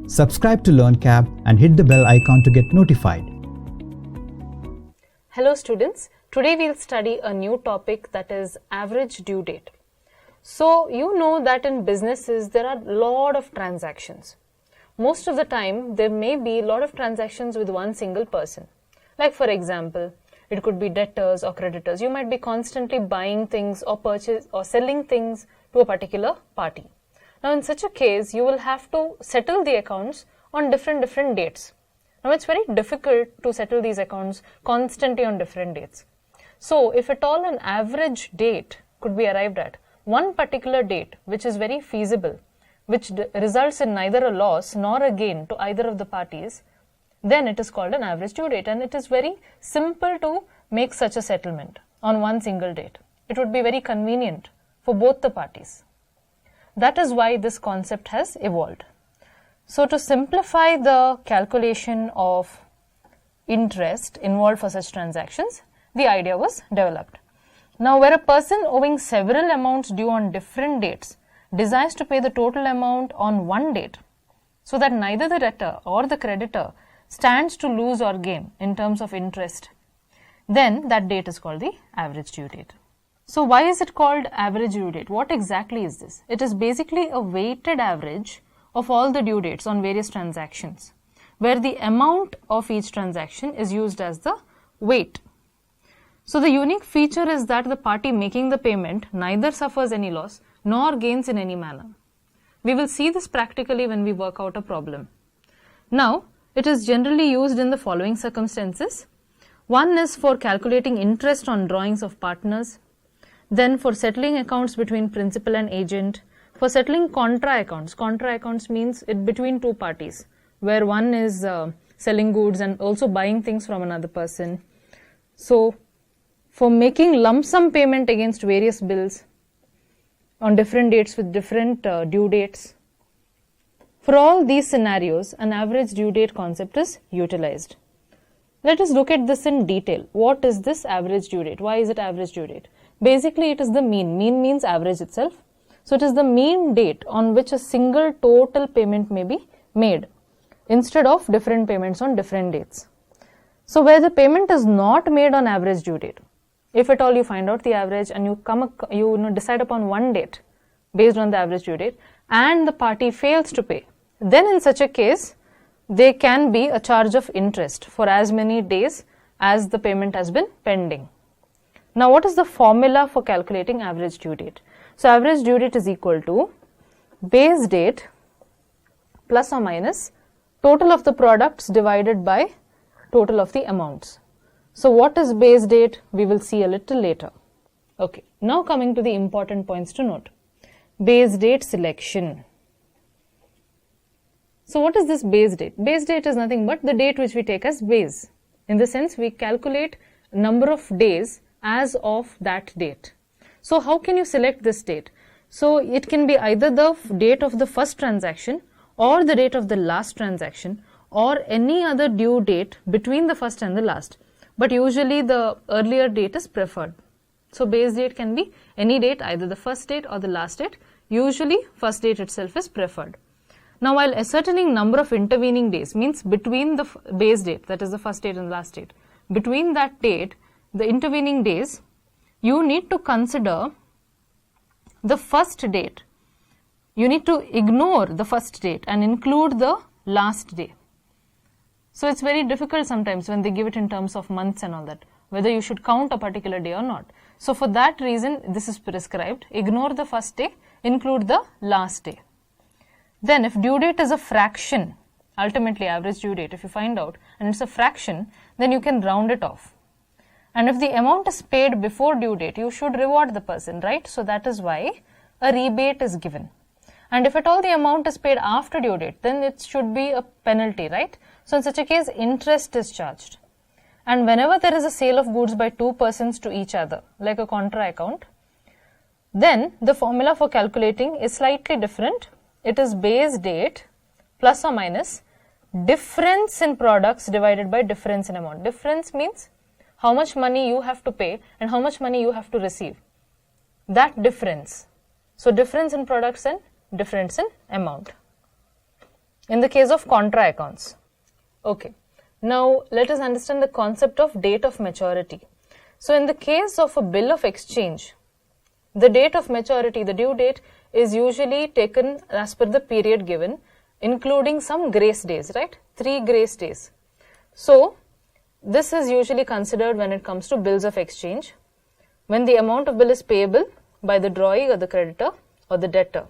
Subscribe to LearnCap and hit the bell icon to get notified. Hello students, today we'll study a new topic, that is average due date. So you know that in businesses there are a lot of transactions. Most of the time there may be a lot of transactions with one single person. Like for example, it could be debtors or creditors. You might be constantly buying things or selling things to a particular party. Now in such a case, you will have to settle the accounts on different dates. Now it's very difficult to settle these accounts constantly on different dates. So if at all an average date could be arrived at, one particular date which is very feasible, which results in neither a loss nor a gain to either of the parties, then it is called an average due date, and it is very simple to make such a settlement on one single date. It would be very convenient for both the parties. That is why this concept has evolved. So to simplify the calculation of interest involved for such transactions, the idea was developed. Now where a person owing several amounts due on different dates desires to pay the total amount on one date, so that neither the debtor or the creditor stands to lose or gain in terms of interest, then that date is called the average due date. So why is it called average due date? What exactly is this? It is basically a weighted average of all the due dates on various transactions, where the amount of each transaction is used as the weight. So the unique feature is that the party making the payment neither suffers any loss nor gains in any manner. We will see this practically when we work out a problem. Now, it is generally used in the following circumstances. One is for calculating interest on drawings of partners, then for settling accounts between principal and agent, for settling contra accounts. Contra accounts means it between two parties, where one is selling goods and also buying things from another person. So for making lump sum payment against various bills on different dates with different due dates. For all these scenarios, an average due date concept is utilized. Let us look at this in detail. What is this average due date? Why is it average due date? Basically, it is the mean. Mean means average itself. So it is the mean date on which a single total payment may be made instead of different payments on different dates. So where the payment is not made on average due date, if at all you find out the average and you decide upon one date based on the average due date and the party fails to pay, then in such a case there can be a charge of interest for as many days as the payment has been pending. Now what is the formula for calculating average due date? So average due date is equal to base date plus or minus total of the products divided by total of the amounts. So what is base date? We will see a little later. Okay, now coming to the important points to note. Base date selection. So what is this base date? Base date is nothing but the date which we take as base. In the sense we calculate number of days as of that date. So how can you select this date? So it can be either the date of the first transaction or the date of the last transaction or any other due date between the first and the last. But usually the earlier date is preferred. So base date can be any date, either the first date or the last date. Usually first date itself is preferred. Now while ascertaining number of intervening days, means between the base date, that is the first date and the last date, between that date, the intervening days, you need to consider the first date. You need to ignore the first date and include the last day. So it's very difficult sometimes when they give it in terms of months and all that, whether you should count a particular day or not. So for that reason, this is prescribed. Ignore the first day, include the last day. Then if due date is a fraction, ultimately average due date, if you find out and it's a fraction, then you can round it off. And if the amount is paid before due date, you should reward the person, right? So that is why a rebate is given. And if at all the amount is paid after due date, then it should be a penalty, right? So in such a case, interest is charged. And whenever there is a sale of goods by two persons to each other, like a contra account, then the formula for calculating is slightly different. It is base date plus or minus difference in products divided by difference in amount. Difference means how much money you have to pay and how much money you have to receive. That difference. So difference in products and difference in amount. in the case of contra accounts. Okay. Now let us understand the concept of date of maturity. So in the case of a bill of exchange, the date of maturity, the due date, is usually taken as per the period given, including some grace days, right? 3 grace days. So this is usually considered when it comes to bills of exchange, when the amount of bill is payable by the drawee or the creditor or the debtor.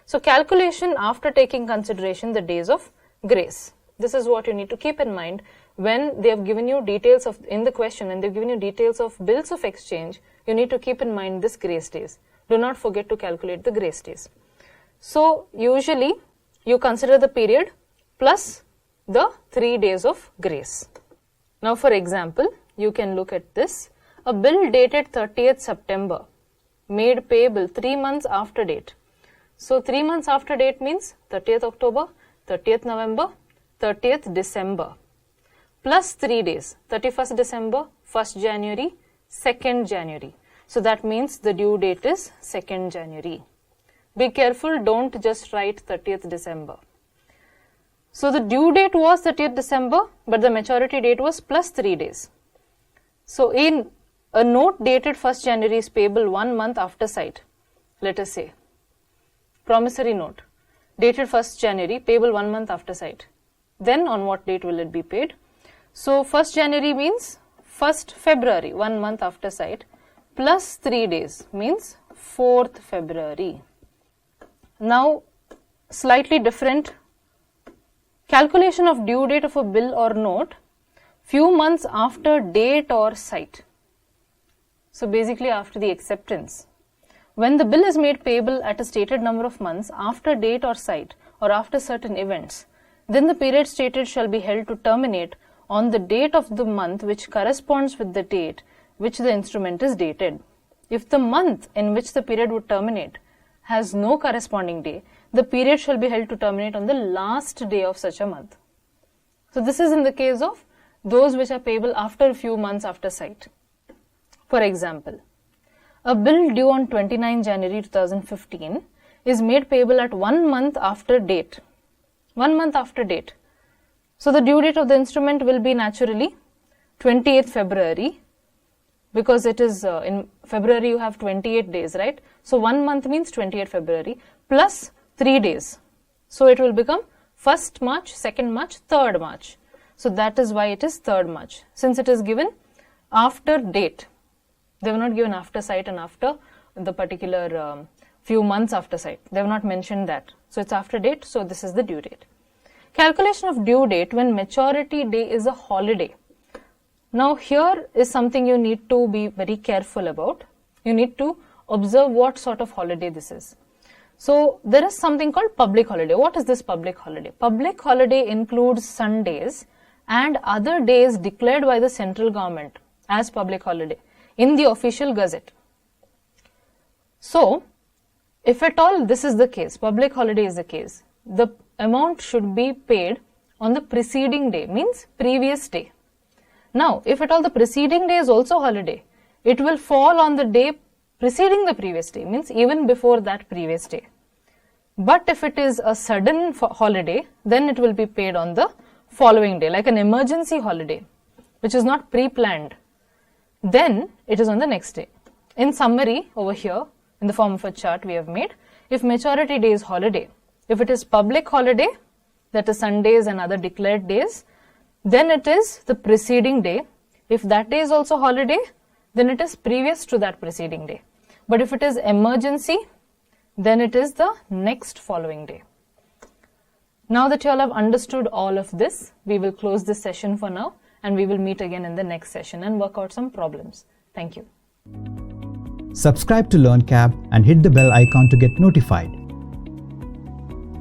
So calculation after taking consideration the days of grace. This is what you need to keep in mind when they have given you details of, in the question, and they've given you details of bills of exchange, you need to keep in mind this grace days. Do not forget to calculate the grace days. So usually you consider the period plus the 3 days of grace. Now for example, you can look at this. A bill dated 30th September made payable 3 months after date. So 3 months after date means 30th October, 30th November, 30th December, plus 3 days, 31st December, 1st January, 2nd January. So that means the due date is 2nd January. Be careful, don't just write 30th December. So the due date was 30th December, but the maturity date was plus 3 days. So in a note dated 1st January is payable 1 month after sight, let us say. Promissory note dated 1st January, payable 1 month after sight. Then on what date will it be paid? So 1st January means 1st February, 1 month after sight, plus 3 days means 4th February. Now slightly different calculation of due date of a bill or note few months after date or sight. So basically after the acceptance. When the bill is made payable at a stated number of months after date or sight or after certain events, then the period stated shall be held to terminate on the date of the month which corresponds with the date which the instrument is dated. If the month in which the period would terminate has no corresponding day, the period shall be held to terminate on the last day of such a month. So this is in the case of those which are payable after a few months after sight. For example, a bill due on 29 January 2015 is made payable at 1 month after date. 1 month after date. So the due date of the instrument will be naturally 28th February, because it is in February you have 28 days, right? So 1 month means 28th February plus 3 days. So it will become 1st March, 2nd March, 3rd March. So that is why it is 3rd March. Since it is given after date, they were not given after sight and after the particular few months after sight. They have not mentioned that. So it's after date, so this is the due date. Calculation of due date when maturity day is a holiday. Now here is something you need to be very careful about. You need to observe what sort of holiday this is. So there is something called public holiday. What is this public holiday? Public holiday includes Sundays and other days declared by the central government as public holiday in the official gazette. So if at all this is the case, public holiday is the case, the amount should be paid on the preceding day, means previous day. Now, if at all the preceding day is also holiday, it will fall on the day preceding the previous day, means even before that previous day. But if it is a sudden holiday, then it will be paid on the following day, like an emergency holiday, which is not pre-planned. Then it is on the next day. In summary, over here, in the form of a chart we have made, if maturity day is holiday, if it is public holiday, that is Sundays and other declared days, then it is the preceding day. If that day is also holiday, then it is previous to that preceding day. But if it is emergency, then it is the next following day. Now that you all have understood all of this, we will close this session for now and we will meet again in the next session and work out some problems. Thank you. Subscribe to LearnCap and hit the bell icon to get notified.